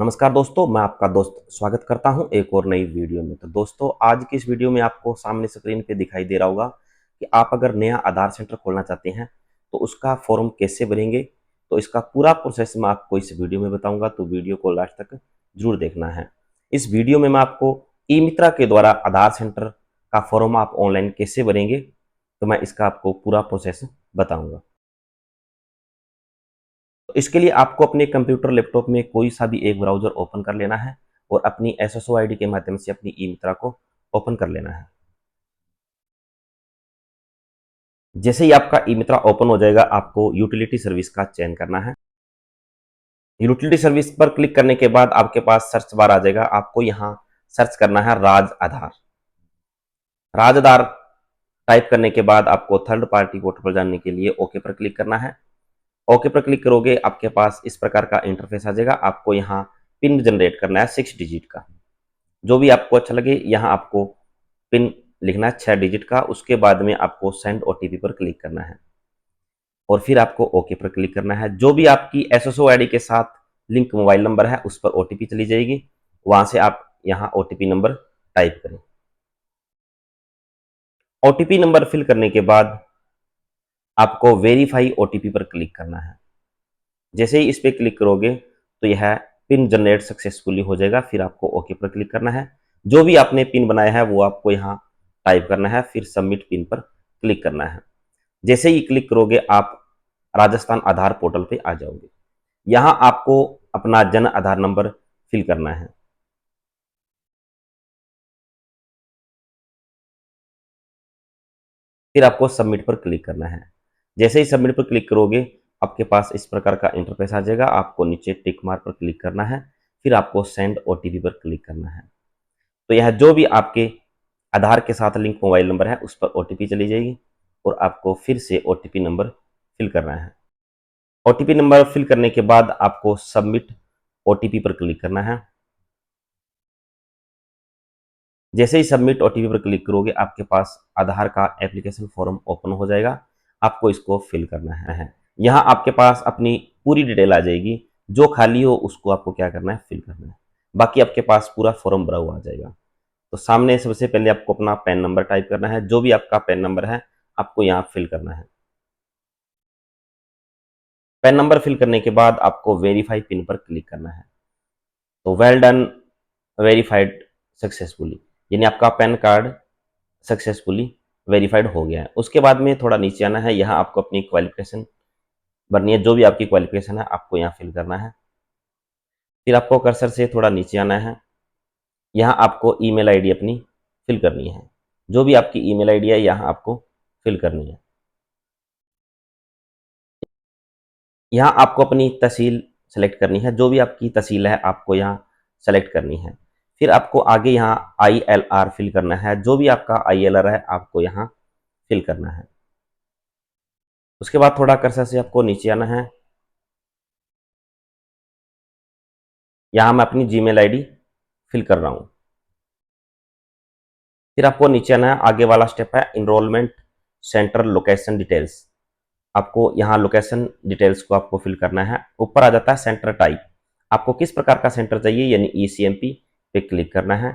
नमस्कार दोस्तों, मैं आपका दोस्त स्वागत करता हूं एक और नई वीडियो में। तो दोस्तों, आज की इस वीडियो में आपको सामने स्क्रीन पे दिखाई दे रहा होगा कि आप अगर नया आधार सेंटर खोलना चाहते हैं तो उसका फॉर्म कैसे भरेंगे। तो इसका पूरा प्रोसेस मैं आपको इस वीडियो में बताऊंगा, तो वीडियो को लास्ट तक जरूर देखना है। इस वीडियो में मैं आपको ई मित्रा के द्वारा आधार सेंटर का फॉर्म आप ऑनलाइन कैसे भरेंगे, तो मैं इसका आपको पूरा प्रोसेस बताऊंगा। तो इसके लिए आपको अपने कंप्यूटर लैपटॉप में कोई सा भी एक ब्राउजर ओपन कर लेना है और अपनी एसएसओ आईडी के माध्यम से अपनी ई मित्रा को ओपन कर लेना है। जैसे ही आपका ई मित्रा ओपन हो जाएगा, आपको यूटिलिटी सर्विस का चयन करना है। यूटिलिटी सर्विस पर क्लिक करने के बाद आपके पास सर्च बार आ जाएगा। आपको यहाँ सर्च करना है राज आधार। राज आधार टाइप करने के बाद आपको थर्ड पार्टी पोर्टल पर जाने के लिए ओके पर क्लिक करना है। ओके पर क्लिक करोगे, आपके पास इस प्रकार का इंटरफेस आ जाएगा। आपको यहाँ पिन जनरेट करना है 6 डिजिट का, जो भी आपको अच्छा लगे। यहाँ आपको पिन लिखना है 6 डिजिट का। उसके बाद में आपको सेंड ओटीपी पर क्लिक करना है और फिर आपको ओके पर क्लिक करना है। जो भी आपकी एसएसओ आईडी के साथ लिंक मोबाइल नंबर है उस पर ओटीपी चली जाएगी। वहां से आप यहाँ ओटीपी नंबर टाइप करें। ओटीपी नंबर फिल करने के बाद आपको वेरीफाई ओटीपी पर क्लिक करना है। जैसे ही इस पर क्लिक करोगे तो यह पिन जनरेट सक्सेसफुली हो जाएगा। फिर आपको ओके पर क्लिक करना है। जो भी आपने पिन बनाया है वो आपको यहाँ टाइप करना है, फिर सबमिट पिन पर क्लिक करना है। जैसे ही क्लिक करोगे आप राजस्थान आधार पोर्टल पे आ जाओगे। यहाँ आपको अपना जन आधार नंबर फिल करना है। फिर आपको सबमिट पर क्लिक करना है। जैसे ही सबमिट पर क्लिक करोगे, आपके पास इस प्रकार का इंटरफेस आ जाएगा। आपको नीचे टिक मार्क पर क्लिक करना है, फिर आपको सेंड ओटीपी पर क्लिक करना है। तो यह जो भी आपके आधार के साथ लिंक मोबाइल नंबर है उस पर ओटीपी चली जाएगी और आपको फिर से ओटीपी नंबर फिल करना है। ओटीपी नंबर फिल करने के बाद आपको सबमिट ओटीपी पर क्लिक करना है। जैसे ही सबमिट ओटीपी पर क्लिक करोगे, आपके पास आधार का एप्लीकेशन फॉर्म ओपन हो जाएगा। आपको इसको फिल करना है। यहाँ आपके पास अपनी पूरी डिटेल आ जाएगी। जो खाली हो उसको आपको क्या करना है, फिल करना है। बाकी आपके पास पूरा फॉर्म भरा हुआ आ जाएगा। तो सामने सबसे पहले आपको अपना पैन नंबर टाइप करना है। जो भी आपका पैन नंबर है आपको यहाँ फिल करना है। पैन नंबर फिल करने के बाद आपको वेरीफाई पिन पर क्लिक करना है। तो वेल डन, वेरीफाइड सक्सेसफुली, यानी आपका पैन कार्ड सक्सेसफुली वेरीफाइड हो गया है। उसके बाद में थोड़ा नीचे आना है। यहाँ आपको अपनी क्वालिफिकेशन भरनी है। जो भी आपकी क्वालिफिकेशन है आपको यहाँ फिल करना है। फिर आपको कर्सर से थोड़ा नीचे आना है। यहाँ आपको ईमेल आईडी अपनी फिल करनी है। जो भी आपकी ईमेल आईडी है यहाँ आपको फिल करनी है। यहाँ आपको अपनी तहसील सेलेक्ट करनी है। जो भी आपकी तहसील है आपको यहाँ सेलेक्ट करनी है। फिर आपको आगे यहाँ ILR फिल करना है। जो भी आपका ILR है आपको यहाँ फिल करना है। उसके बाद थोड़ा कर्सर से आपको नीचे आना है। यहाँ मैं अपनी जीमेल आईडी फिल कर रहा हूँ। फिर आपको नीचे आना है। आगे वाला स्टेप है इनरोलमेंट सेंटर लोकेशन डिटेल्स। आपको यहाँ लोकेशन डिटेल्स को आपको फिल करना है। ऊपर आ जाता है सेंटर टाइप। आपको किस प्रकार का सेंटर चाहिए, यानी ECMP पे क्लिक करना है।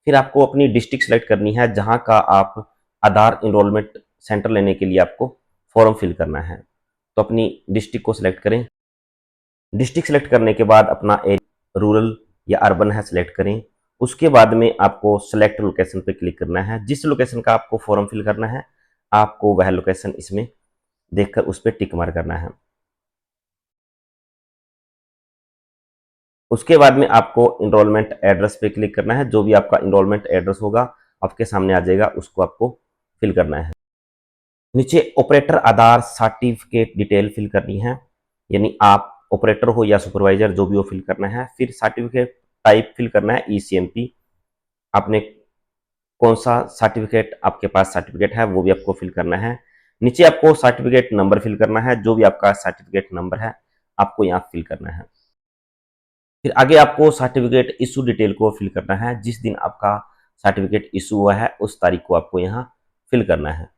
फिर आपको अपनी डिस्ट्रिक्ट सेलेक्ट करनी है जहाँ का आप आधार इनरोलमेंट सेंटर लेने के लिए आपको फॉर्म फिल करना है। तो अपनी डिस्ट्रिक्ट को सिलेक्ट करें। डिस्ट्रिक्ट सेलेक्ट करने के बाद अपना एरिया रूरल या अर्बन है सिलेक्ट करें। उसके बाद में आपको सेलेक्ट लोकेशन पे क्लिक करना है। जिस लोकेशन का आपको फॉर्म फिल करना है आपको वह लोकेशन इसमें देखकर उस पर टिक मार करना है। उसके बाद में आपको इनरोलमेंट एड्रेस पे क्लिक करना है। जो भी आपका इनरोलमेंट एड्रेस होगा आपके सामने आ जाएगा, उसको आपको फिल करना है। नीचे ऑपरेटर आधार सर्टिफिकेट डिटेल फिल करनी है, यानी आप ऑपरेटर हो या सुपरवाइजर, जो भी वो फिल करना है। फिर सर्टिफिकेट टाइप फिल करना है ECMP। आपने कौन सा सर्टिफिकेट आपके पास सर्टिफिकेट है वो भी आपको फिल करना है। नीचे आपको सर्टिफिकेट नंबर फिल करना है। जो भी आपका सर्टिफिकेट नंबर है आपको यहाँ फिल करना है। फिर आगे आपको सर्टिफिकेट इशू डिटेल को फिल करना है। जिस दिन आपका सर्टिफिकेट इशू हुआ है उस तारीख को आपको यहाँ फिल करना है।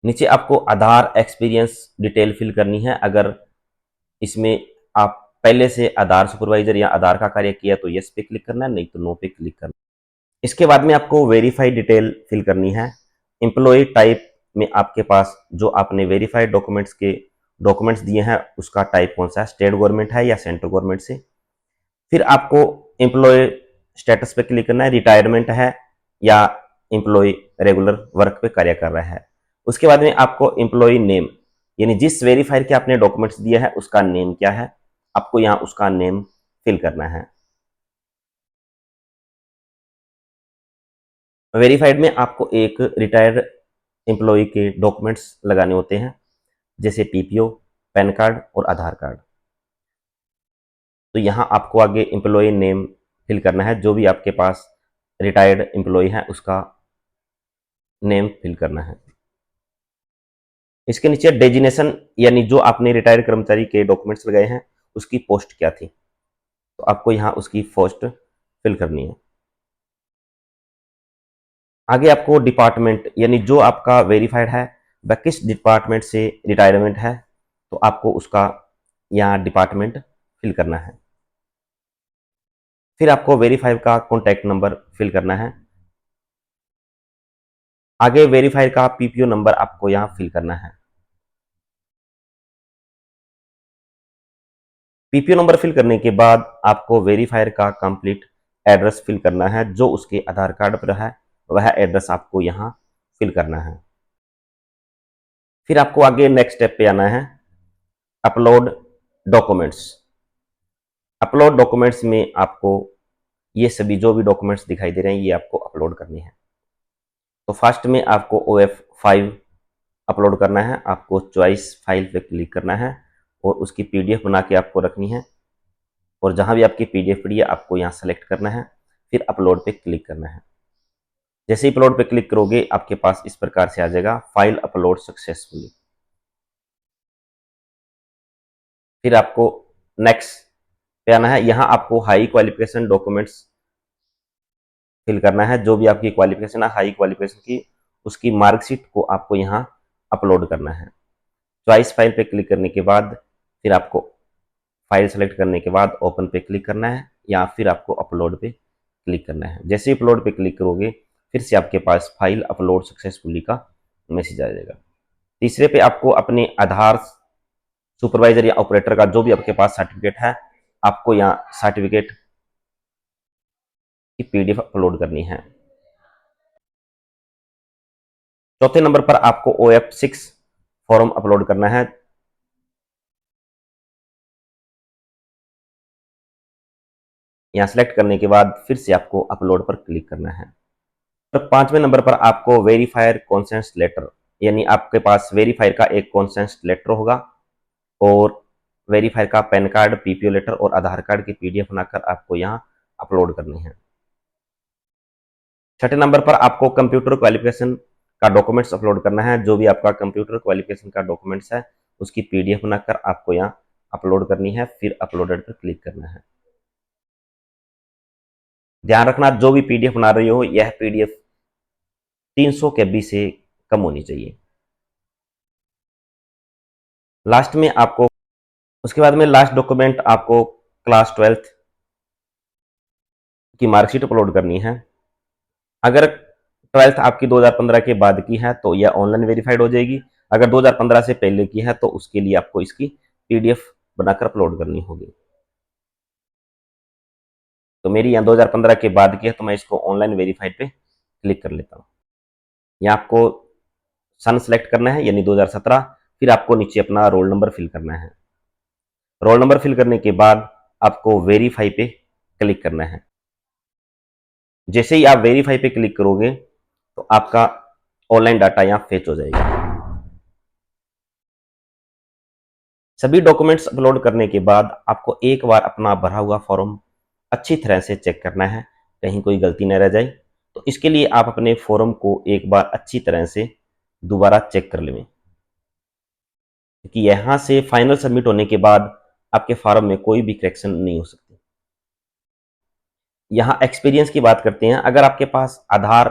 नीचे आपको आधार एक्सपीरियंस डिटेल फिल करनी है। अगर इसमें आप पहले से आधार सुपरवाइजर या आधार का कार्य किया तो यस पे क्लिक करना है, नहीं तो नो पे क्लिक करना है। इसके बाद में आपको वेरीफाई डिटेल फिल करनी है। एम्प्लॉय टाइप में आपके पास जो आपने वेरीफाइड डॉक्यूमेंट्स के डॉक्यूमेंट्स दिए हैं उसका टाइप कौन सा है, स्टेट गवर्नमेंट है या सेंट्रल गवर्नमेंट से। फिर आपको एम्प्लॉय स्टेटस पे क्लिक करना है, रिटायरमेंट है या एम्प्लॉय रेगुलर वर्क पे कार्य कर रहा है। उसके बाद में आपको एम्प्लॉय नेम यानी जिस वेरीफायर के आपने डॉक्यूमेंट्स दिया है उसका नेम क्या है, आपको यहाँ उसका नेम फिल करना है। वेरीफाइड में आपको एक रिटायर्ड एम्प्लॉय के डॉक्यूमेंट्स लगाने होते हैं, जैसे पीपीओ, पैन कार्ड और आधार कार्ड। तो यहाँ आपको आगे एम्प्लॉय नेम फिल करना है, जो भी आपके पास रिटायर्ड एम्प्लॉय है उसका नेम फिल करना है। इसके नीचे डेजिनेशन यानी जो आपने रिटायर्ड कर्मचारी के डॉक्यूमेंट्स लगाए हैं उसकी पोस्ट क्या थी, तो आपको यहाँ उसकी पोस्ट फिल करनी है। आगे आपको डिपार्टमेंट यानी जो आपका वेरीफाइड है वह किस डिपार्टमेंट से रिटायरमेंट है, तो आपको उसका यहाँ डिपार्टमेंट फिल करना है। फिर आपको वेरीफाई का कॉन्टैक्ट नंबर फिल करना है। आगे वेरीफाई का पीपीओ नंबर आपको यहाँ फिल करना है। पीपीओ नंबर फिल करने के बाद आपको वेरीफायर का कंप्लीट एड्रेस फिल करना है, जो उसके आधार कार्ड पर है वह एड्रेस आपको यहाँ फिल करना है। फिर आपको आगे नेक्स्ट स्टेप पे आना है, अपलोड डॉक्यूमेंट्स। अपलोड डॉक्यूमेंट्स में आपको ये सभी जो भी डॉक्यूमेंट्स दिखाई दे रहे हैं ये आपको अपलोड करने हैं। तो फर्स्ट में आपको OF5 अपलोड करना है, आपको चॉइस फाइल पे क्लिक करना है और उसकी PDF बना के आपको रखनी है, और जहां भी आपकी PDF पड़ी है आपको यहाँ सेलेक्ट करना है, फिर अपलोड पे क्लिक करना है। जैसे ही अपलोड पे क्लिक करोगे आपके पास इस प्रकार से आ जाएगा, फाइल अपलोड सक्सेसफुली। फिर आपको नेक्स्ट पे आना है, यहाँ आपको हाई क्वालिफिकेशन डॉक्यूमेंट्स फिल करना है। जो भी आपकी क्वालिफिकेशन है हाई क्वालिफिकेशन की, उसकी मार्कशीट को आपको यहाँ अपलोड करना है। चॉइस फाइल पे क्लिक करने के बाद फिर आपको फाइल सेलेक्ट करने के बाद ओपन पे क्लिक करना है, या फिर आपको अपलोड पे क्लिक करना है। जैसे ही अपलोड पे क्लिक करोगे फिर से आपके पास फाइल अपलोड सक्सेसफुली का मैसेज आ जाएगा। तीसरे पे आपको अपने आधार सुपरवाइजर या ऑपरेटर का जो भी आपके पास सर्टिफिकेट है, आपको यहाँ सर्टिफिकेट की PDF अपलोड करनी है। चौथे नंबर पर आपको OF6 फॉर्म अपलोड करना है। यहाँ सेलेक्ट करने के बाद फिर से आपको अपलोड पर क्लिक करना है। तो पांचवें नंबर पर आपको वेरीफायर कॉन्सेंट लेटर यानी आपके पास वेरीफायर का एक कॉन्सेंट लेटर होगा, और वेरीफायर का पैन कार्ड, पीपीओ लेटर और आधार कार्ड की PDF बनाकर आपको यहाँ अपलोड करनी है। छठे नंबर पर आपको कंप्यूटर क्वालिफिकेशन का डॉक्यूमेंट्स अपलोड करना है। जो भी आपका कंप्यूटर क्वालिफिकेशन का डॉक्यूमेंट्स है उसकी PDF बनाकर आपको यहाँ अपलोड करनी है, फिर अपलोडेड पर क्लिक करना है। ध्यान रखना जो भी PDF बना रही हो यह PDF 300 KB से कम होनी चाहिए। लास्ट में आपको उसके बाद में लास्ट डॉक्यूमेंट आपको क्लास 12th की मार्कशीट अपलोड करनी है। अगर 12th आपकी 2015 के बाद की है तो यह ऑनलाइन वेरीफाइड हो जाएगी। अगर 2015 से पहले की है तो उसके लिए आपको इसकी PDF बनाकर अपलोड करनी होगी। तो मेरी यहाँ 2015 के बाद की है तो मैं इसको ऑनलाइन वेरीफाइड पे क्लिक कर लेता हूँ। यहाँ आपको सन सेलेक्ट करना है यानी 2017, फिर आपको नीचे अपना रोल नंबर फिल करना है। रोल नंबर फिल करने के बाद आपको वेरीफाई पे क्लिक करना है। जैसे ही आप वेरीफाई पे क्लिक करोगे तो आपका ऑनलाइन डाटा यहाँ फेच हो जाएगा। सभी डॉक्यूमेंट्स अपलोड करने के बाद आपको एक बार अपना भरा हुआ फॉर्म अच्छी तरह से चेक करना है, कहीं कोई गलती न रह जाए। तो इसके लिए आप अपने फॉर्म को एक बार अच्छी तरह से दोबारा चेक कर लें, क्योंकि यहाँ से फाइनल सबमिट होने के बाद आपके फॉर्म में कोई भी करेक्शन नहीं हो सकती। यहाँ एक्सपीरियंस की बात करते हैं। अगर आपके पास आधार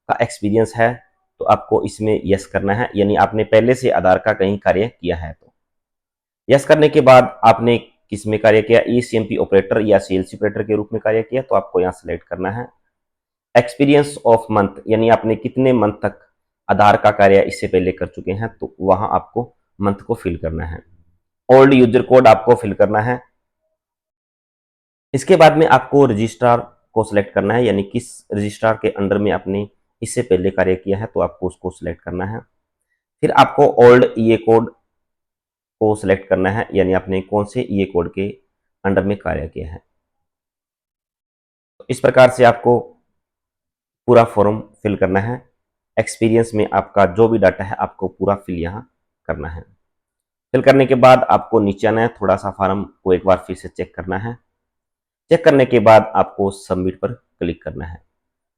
का एक्सपीरियंस है तो आपको इसमें यस करना है, यानी आपने पहले से आधार का कहीं कार्य किया है तो यस करने के बाद आपने किस में कार्य किया, ईसीएमपी ऑपरेटर या सीएलसी ऑपरेटर के रूप में कार्य किया, तो आपको यहाँ सेलेक्ट करना है। एक्सपीरियंस ऑफ मंथ, यानी आपने कितने मंथ तक आधार का कार्य इससे पहले कर चुके हैं, तो वहां आपको मंथ को फिल करना है। ओल्ड यूजर कोड आपको फिल करना है। इसके बाद में आपको रजिस्ट्रार को सिलेक्ट करना है, यानी किस रजिस्ट्रार के अंडर में आपने इससे पहले कार्य किया है, तो आपको उसको सिलेक्ट करना है। फिर आपको ओल्ड ईए कोड को सिलेक्ट करना है, यानी आपने कौन से ईए कोड के अंडर में कार्य किया है। तो इस प्रकार से आपको पूरा फॉर्म फिल करना है। एक्सपीरियंस में आपका जो भी डाटा है आपको पूरा फिल यहाँ करना है। फिल करने के बाद आपको नीचे आना है, थोड़ा सा फॉर्म को एक बार फिर से चेक करना है। चेक करने के बाद आपको सबमिट पर क्लिक करना है।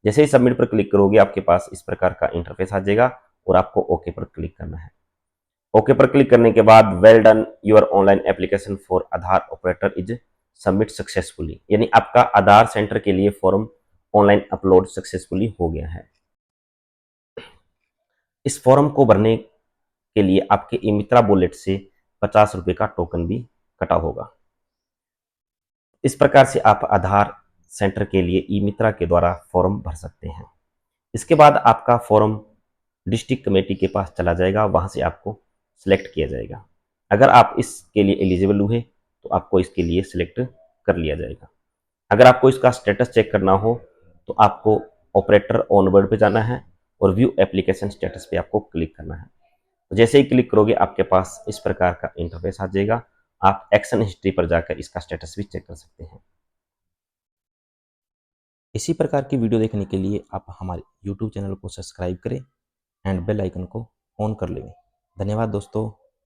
जैसे ही सबमिट पर क्लिक करोगे आपके पास इस प्रकार का इंटरफेस आ जाएगा और आपको ओके पर क्लिक करना है। ओके पर क्लिक करने के बाद well done, your online application for Aadhaar operator is submit successfully, यानी आपका आधार सेंटर के लिए फॉर्म ऑनलाइन अपलोड सक्सेसफुली हो गया है। इस फॉर्म को भरने के लिए आपके ई मित्रा वॉलेट से 50 रुपये का टोकन भी कटा होगा। इस प्रकार से आप आधार सेंटर के लिए ई मित्रा के द्वारा फॉर्म भर सकते हैं। इसके बाद आपका फॉर्म डिस्ट्रिक्ट कमेटी के पास चला जाएगा, वहां से आपको सिलेक्ट किया जाएगा। अगर आप इसके लिए एलिजिबल हुए तो आपको इसके लिए सिलेक्ट कर लिया जाएगा। अगर आपको इसका स्टेटस चेक करना हो तो आपको ऑपरेटर ऑनबोर्ड पे जाना है और व्यू एप्लीकेशन स्टेटस पे आपको क्लिक करना है। तो जैसे ही क्लिक करोगे आपके पास इस प्रकार का इंटरफेस आ जाएगा। आप एक्शन हिस्ट्री पर जाकर इसका स्टेटस भी चेक कर सकते हैं। इसी प्रकार की वीडियो देखने के लिए आप हमारे YouTube चैनल को सब्सक्राइब करें एंड बेल आइकन को ऑन कर लें। धन्यवाद दोस्तों।